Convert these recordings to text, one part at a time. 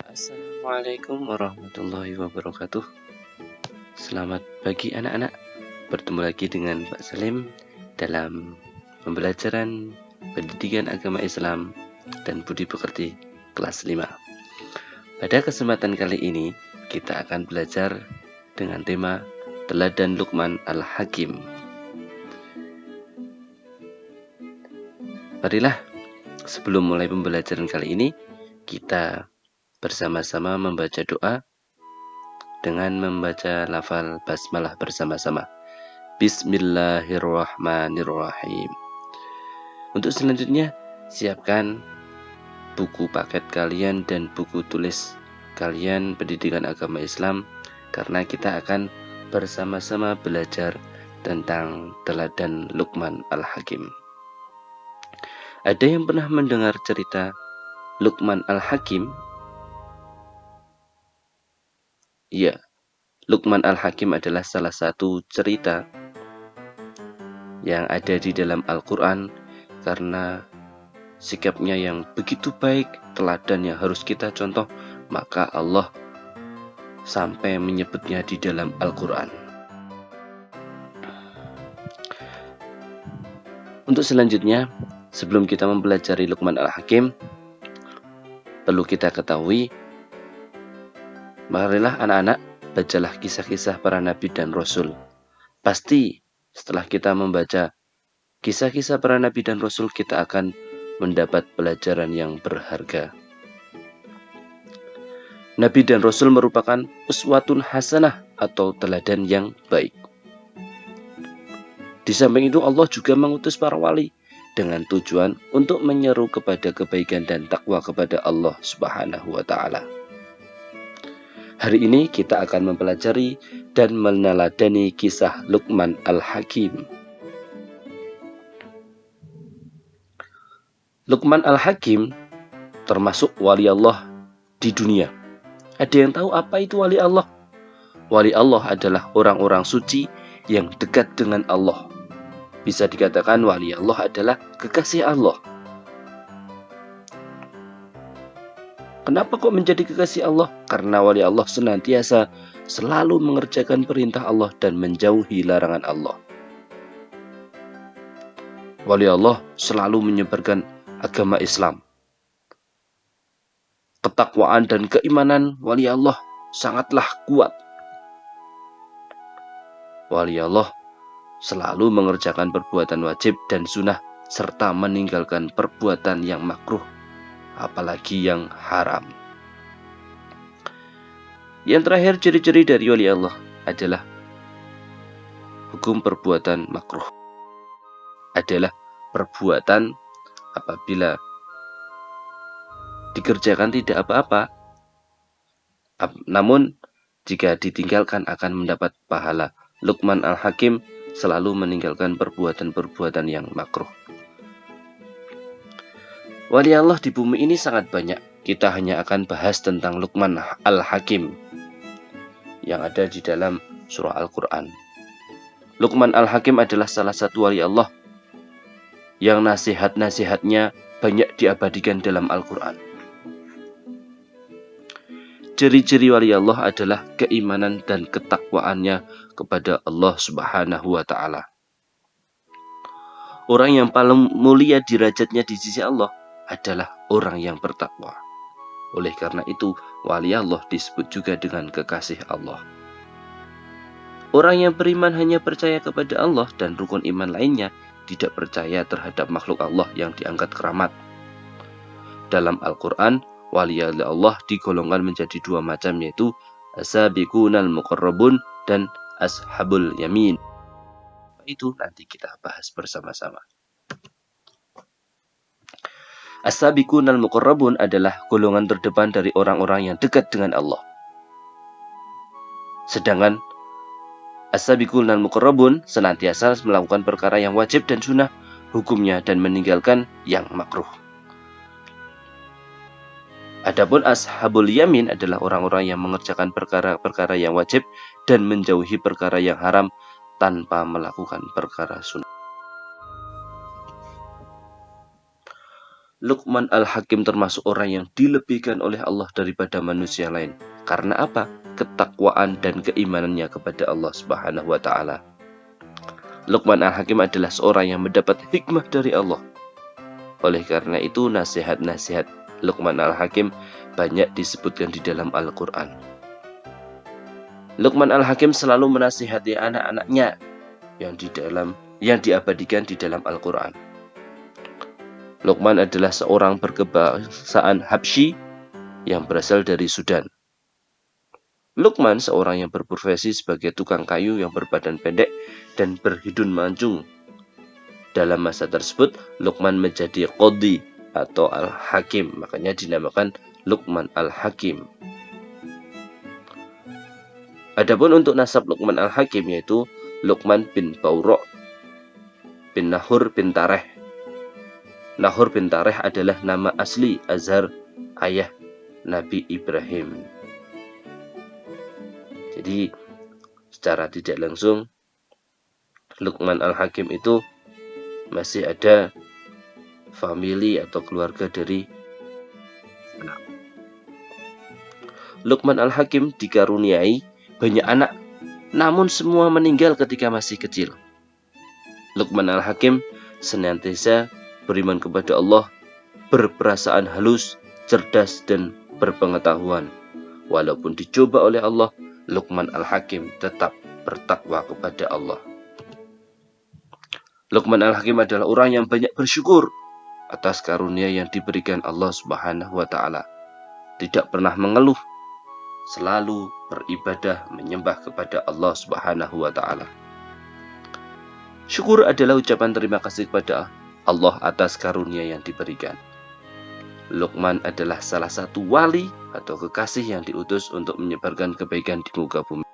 Assalamualaikum warahmatullahi wabarakatuh. Selamat pagi anak-anak. Bertemu lagi dengan Pak Salim dalam pembelajaran pendidikan agama Islam dan budi pekerti kelas 5. Pada kesempatan kali ini kita akan belajar dengan tema Teladan Luqman Al-Hakim. Marilah sebelum mulai pembelajaran kali ini kita bersama-sama membaca doa dengan membaca lafal basmalah bersama-sama. Bismillahirrahmanirrahim. Untuk selanjutnya, siapkan buku paket kalian dan buku tulis kalian pendidikan agama Islam, karena kita akan bersama-sama belajar tentang teladan Luqman Al-Hakim. Ada yang pernah mendengar cerita Luqman Al-Hakim? Ya, Luqman Al-Hakim adalah salah satu cerita yang ada di dalam Al-Quran, karena sikapnya yang begitu baik, teladan yang harus kita contoh, maka Allah sampai menyebutnya di dalam Al-Quran. Untuk selanjutnya, sebelum kita mempelajari Luqman Al-Hakim, perlu kita ketahui, marilah anak-anak, bacalah kisah-kisah para nabi dan rasul. Pasti setelah kita membaca kisah-kisah para nabi dan rasul, kita akan mendapat pelajaran yang berharga. Nabi dan rasul merupakan uswatun hasanah atau teladan yang baik. Di samping itu, Allah juga mengutus para wali dengan tujuan untuk menyeru kepada kebaikan dan takwa kepada Allah Subhanahu wa Ta'ala. Hari ini kita akan mempelajari dan meneladani kisah Luqman Al-Hakim. Luqman Al-Hakim termasuk wali Allah di dunia. Ada yang tahu apa itu wali Allah? Wali Allah adalah orang-orang suci yang dekat dengan Allah. Bisa dikatakan wali Allah adalah kekasih Allah. Kenapa kok menjadi kekasih Allah? Karena wali Allah senantiasa selalu mengerjakan perintah Allah dan menjauhi larangan Allah. Wali Allah selalu menyebarkan agama Islam. Ketakwaan dan keimanan wali Allah sangatlah kuat. Wali Allah selalu mengerjakan perbuatan wajib dan sunnah, serta meninggalkan perbuatan yang makruh, apalagi yang haram. Yang terakhir, ciri-ciri dari wali Allah adalah hukum perbuatan makruh. Adalah perbuatan apabila dikerjakan tidak apa-apa, namun jika ditinggalkan akan mendapat pahala. Luqman Al-Hakim selalu meninggalkan perbuatan-perbuatan yang makruh. Wali Allah di bumi ini sangat banyak. Kita hanya akan bahas tentang Luqman Al-Hakim yang ada di dalam surah Al-Quran. Luqman Al-Hakim adalah salah satu wali Allah yang nasihat-nasihatnya banyak diabadikan dalam Al-Quran. Ciri-ciri wali Allah adalah keimanan dan ketakwaannya kepada Allah Subhanahu wa Ta'ala. Orang yang paling mulia derajatnya di sisi Allah adalah orang yang bertakwa. Oleh karena itu, wali Allah disebut juga dengan kekasih Allah. Orang yang beriman hanya percaya kepada Allah dan rukun iman lainnya, tidak percaya terhadap makhluk Allah yang diangkat keramat. Dalam Al-Quran, wali Allah digolongkan menjadi dua macam, yaitu as-sabiqunal muqarrabun dan ashabul yamin. Itu nanti kita bahas bersama-sama. As-sabiqunal muqarrabun adalah golongan terdepan dari orang-orang yang dekat dengan Allah. Sedangkan as-sabiqunal muqarrabun senantiasa melakukan perkara yang wajib dan sunnah hukumnya dan meninggalkan yang makruh. Adapun ashabul yamin adalah orang-orang yang mengerjakan perkara-perkara yang wajib dan menjauhi perkara yang haram tanpa melakukan perkara sunnah. Luqman Al-Hakim termasuk orang yang dilebihkan oleh Allah daripada manusia lain. Karena apa? Ketakwaan dan keimanannya kepada Allah Subhanahu wa taala. Luqman Al-Hakim adalah seorang yang mendapat hikmah dari Allah. Oleh karena itu, nasihat-nasihat Luqman Al-Hakim banyak disebutkan di dalam Al-Quran. Luqman Al-Hakim selalu menasihati anak-anaknya yang diabadikan di dalam Al-Quran. Luqman adalah seorang berkebangsaan Habsyi yang berasal dari Sudan. Luqman seorang yang berprofesi sebagai tukang kayu yang berbadan pendek dan berhidung mancung. Dalam masa tersebut, Luqman menjadi qadhi atau Al-Hakim, makanya dinamakan Luqman Al-Hakim. Adapun untuk nasab Luqman Al-Hakim yaitu Luqman bin Baurok bin Nahur bin Tareh. Nahur bin Tareh adalah nama asli Azhar, ayah Nabi Ibrahim. Jadi secara tidak langsung Luqman Al-Hakim itu masih ada famili atau keluarga dari anak. Luqman Al-Hakim dikaruniai banyak anak, namun semua meninggal ketika masih kecil. Luqman Al-Hakim senantiasa beriman kepada Allah, berperasaan halus, cerdas, dan berpengetahuan. Walaupun dicoba oleh Allah, Luqman Al-Hakim tetap bertakwa kepada Allah. Luqman Al-Hakim adalah orang yang banyak bersyukur atas karunia yang diberikan Allah Subhanahu wa taala. Tidak pernah mengeluh, selalu beribadah menyembah kepada Allah Subhanahu wa taala. Syukur adalah ucapan terima kasih kepada Allah atas karunia yang diberikan. Luqman adalah salah satu wali atau kekasih yang diutus untuk menyebarkan kebaikan di muka bumi.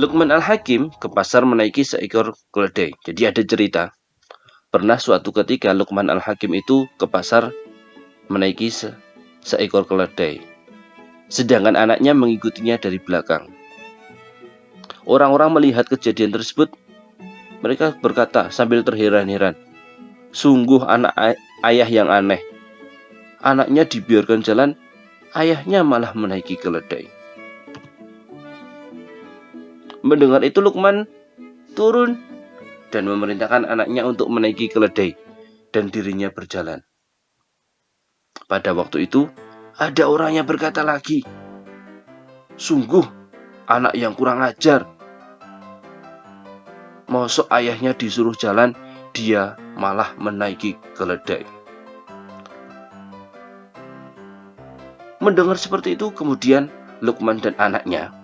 Luqman Al-Hakim ke pasar menaiki seekor keledai. Jadi ada cerita, pernah suatu ketika Luqman Al-Hakim itu ke pasar menaiki seekor keledai, sedangkan anaknya mengikutinya dari belakang. Orang-orang melihat kejadian tersebut, mereka berkata sambil terheran-heran, sungguh anak ayah yang aneh. Anaknya dibiarkan jalan, ayahnya malah menaiki keledai. Mendengar itu Luqman turun dan memerintahkan anaknya untuk menaiki keledai dan dirinya berjalan. Pada waktu itu ada orang yang berkata lagi, sungguh anak yang kurang ajar. Mosok ayahnya disuruh jalan, dia malah menaiki keledai. Mendengar seperti itu, kemudian Luqman dan anaknya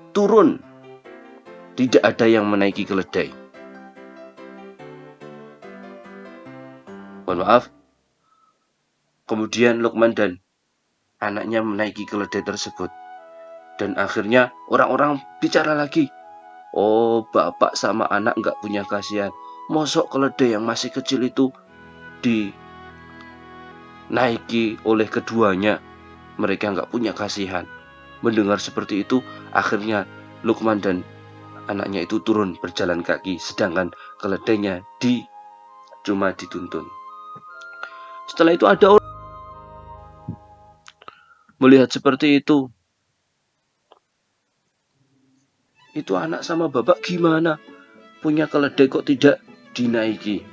turun. Tidak ada yang menaiki keledai. Mohon maaf. Kemudian Luqman dan anaknya menaiki keledai tersebut. Dan akhirnya orang-orang bicara lagi. Oh, bapak sama anak nggak punya kasihan. Mosok keledai yang masih kecil itu dinaiki oleh keduanya. Mereka nggak punya kasihan. Mendengar seperti itu, akhirnya Luqman dan anaknya itu turun berjalan kaki, sedangkan keledainya cuma dituntun. Setelah itu ada orang melihat seperti itu. Itu anak sama bapak gimana? Punya keledai kok tidak dinaiki?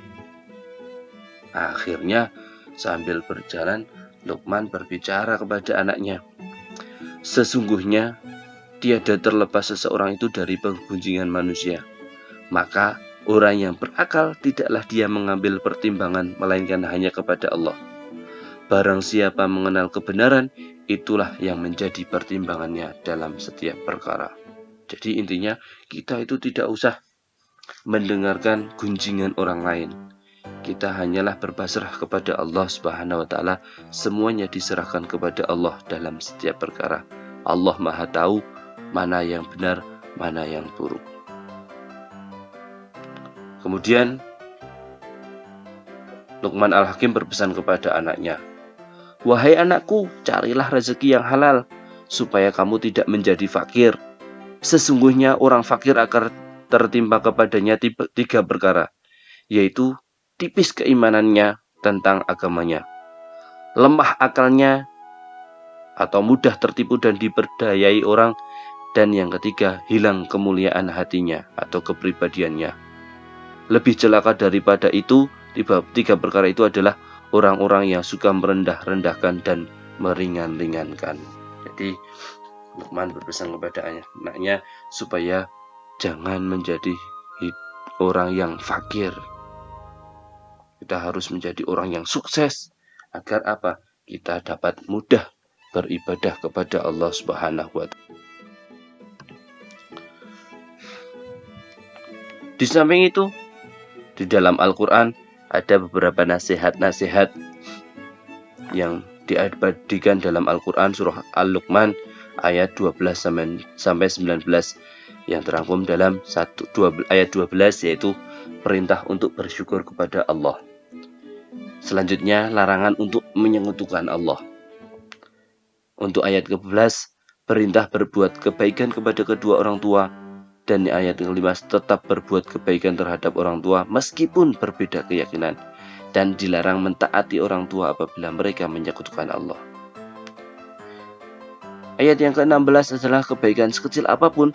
Akhirnya sambil berjalan, Luqman berbicara kepada anaknya. Sesungguhnya tiada terlepas seseorang itu dari penggunjingan manusia. Maka orang yang berakal tidaklah dia mengambil pertimbangan melainkan hanya kepada Allah. Barang siapa mengenal kebenaran, itulah yang menjadi pertimbangannya dalam setiap perkara. Jadi intinya kita itu tidak usah mendengarkan gunjingan orang lain. Kita hanyalah berpasrah kepada Allah Subhanahu wa taala. Semuanya diserahkan kepada Allah dalam setiap perkara. Allah Maha tahu mana yang benar, mana yang buruk. Kemudian Luqman Al-Hakim berpesan kepada anaknya, wahai anakku, carilah rezeki yang halal supaya kamu tidak menjadi fakir. Sesungguhnya orang fakir tertimpa kepadanya tiga perkara, yaitu tipis keimanannya tentang agamanya, lemah akalnya atau mudah tertipu dan diperdayai orang, dan yang ketiga, hilang kemuliaan hatinya atau kepribadiannya. Lebih celaka daripada itu, tiga perkara itu adalah orang-orang yang suka merendah-rendahkan dan meringan-ringankan. Jadi Luqman berpesan kepada anaknya supaya jangan menjadi orang yang fakir. Kita harus menjadi orang yang sukses agar apa? Kita dapat mudah beribadah kepada Allah Subhanahu wa Ta'ala. Di samping itu, di dalam Al-Quran ada beberapa nasihat-nasihat yang diabadikan dalam Al-Quran surah Al-Luqman ayat 12 sampai 19 yang terangkum dalam ayat 12, yaitu perintah untuk bersyukur kepada Allah. Selanjutnya larangan untuk menyekutukan Allah. Untuk ayat ke-11, perintah berbuat kebaikan kepada kedua orang tua. Dan di ayat ke-15, tetap berbuat kebaikan terhadap orang tua meskipun berbeda keyakinan. Dan dilarang mentaati orang tua apabila mereka menyekutukan Allah. Ayat yang ke-16 adalah kebaikan sekecil apapun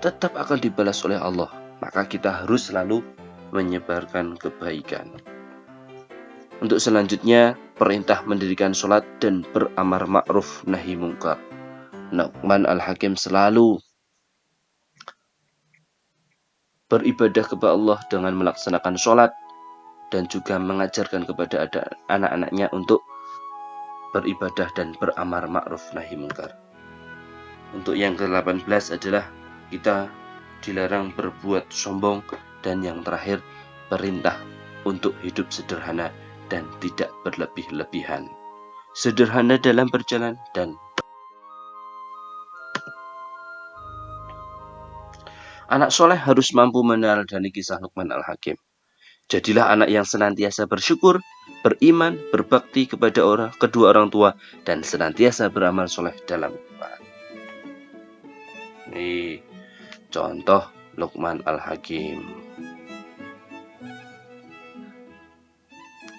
tetap akan dibalas oleh Allah. Maka kita harus selalu menyebarkan kebaikan. Untuk selanjutnya, perintah mendirikan sholat dan beramar ma'ruf nahi mungkar. Luqman Al-Hakim selalu beribadah kepada Allah dengan melaksanakan sholat dan juga mengajarkan kepada anak-anaknya untuk beribadah dan beramar ma'ruf nahi mungkar. Untuk yang ke-18 adalah kita dilarang berbuat sombong, dan yang terakhir perintah untuk hidup sederhana dan tidak berlebih-lebihan. Sederhana dalam berjalan dan anak soleh harus mampu meneladani kisah Luqman Al-Hakim. Jadilah anak yang senantiasa bersyukur, beriman, berbakti kepada kedua orang tua, dan senantiasa beramal soleh dalam ibadah. Ini contoh Luqman Al-Hakim.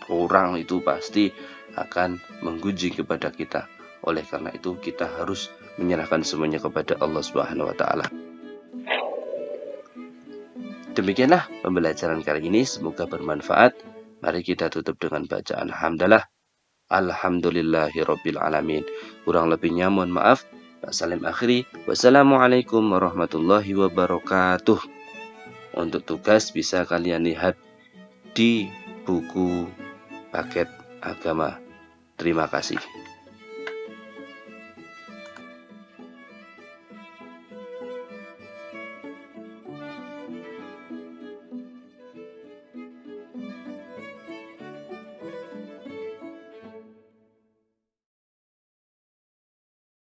Orang itu pasti akan menggunjing kepada kita. Oleh karena itu kita harus menyerahkan semuanya kepada Allah Subhanahu wa Ta'ala. Demikianlah pembelajaran kali ini, semoga bermanfaat. Mari kita tutup dengan bacaan hamdalah. Alhamdulillahirabbil alamin. Kurang lebihnya mohon maaf. Salam akhiri. Wassalamualaikum warahmatullahi wabarakatuh. Untuk tugas bisa kalian lihat di buku paket agama. Terima kasih.